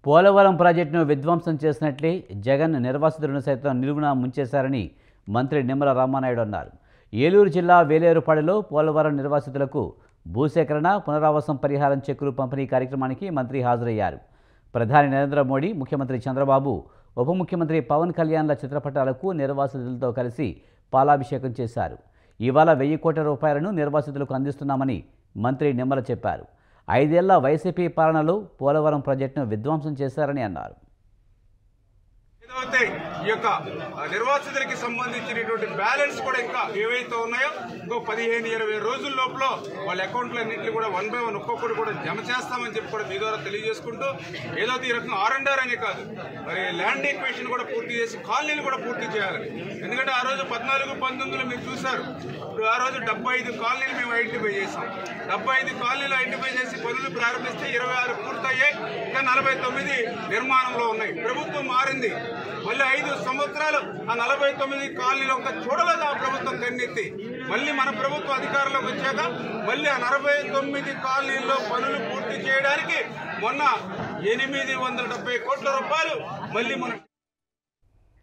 పోలవరం ప్రాజెక్టును విధ్వంసం చేసినట్లే జగన్ నిర్వాసితులను సైతం నిలువున ముంచేశారని మంత్రి నిమ్మల రామానాయుడు అన్నారు. ఏలూరు జిల్లా వేలేరుపాడులో పోలవరం నిర్వాసితులకు భూసేకరణ పునరావాసం పరిహారం చెక్కులు పంపిణీ కార్యక్రమానికి మంత్రి హాజరయ్యారు. ప్రధాని నరేంద్ర మోడీ, ముఖ్యమంత్రి చంద్రబాబు, ఉప ముఖ్యమంత్రి పవన్ కళ్యాణ్ల చిత్రపటాలకు నిర్వాసితులతో కలిసి పాలాభిషేకం చేశారు. ఇవాళ 1000 కోట్ల రూపాయలను నిర్వాసితులకు అందిస్తున్నామని మంత్రి నిమ్మల చెప్పారు. 5 ఏళ్ల వైసీపీ పాలనలో పోలవరం ప్రాజెక్టును విధ్వంసం చేశారని అన్నారు. ఈ యొక్క నిర్వాసితులకి సంబంధించినటువంటి బ్యాలెన్స్ కూడా ఇంకా ఏవైతే ఉన్నాయో ఇంకో 15-20 రోజుల లోపల వాళ్ళ అకౌంట్లన్నింటినీ కూడా 1 by 1 ఒక్కొక్కటి కూడా జమ చేస్తామని చెప్పి కూడా మీ ద్వారా తెలియజేసుకుంటూ ఏదో ఈ రకంగా R&R అనే కాదు, మరి ల్యాండ్ ఎక్వేషన్ కూడా పూర్తి చేసి కాలనీలు కూడా పూర్తి చేయాలని. ఎందుకంటే ఆ రోజు 14-19లో మీరు చూశారు. ఆ రోజు 75 కాలనీలు మేము ఐడెంటిఫై చేసాం. 75 కాలనీలు ఐడెంటిఫై చేసి పనులు ప్రారంభిస్తే 26 పూర్తయ్యాయి, ఇంకా 49 నిర్మాణంలో ఉన్నాయి. ప్రభుత్వం మారింది, మళ్ళీ 5 సంవత్సరాలు ఆ 49 కాలనీలు ఒక చూడలేదు ఆ ప్రభుత్వం కన్నెత్తి. మళ్ళీ మన ప్రభుత్వం అధికారంలోకి వచ్చాక మళ్ళీ ఆ 49 కాలనీల్లో పనులు పూర్తి చేయడానికి మొన్న 870 కోట్ల రూపాయలు మళ్ళీ మన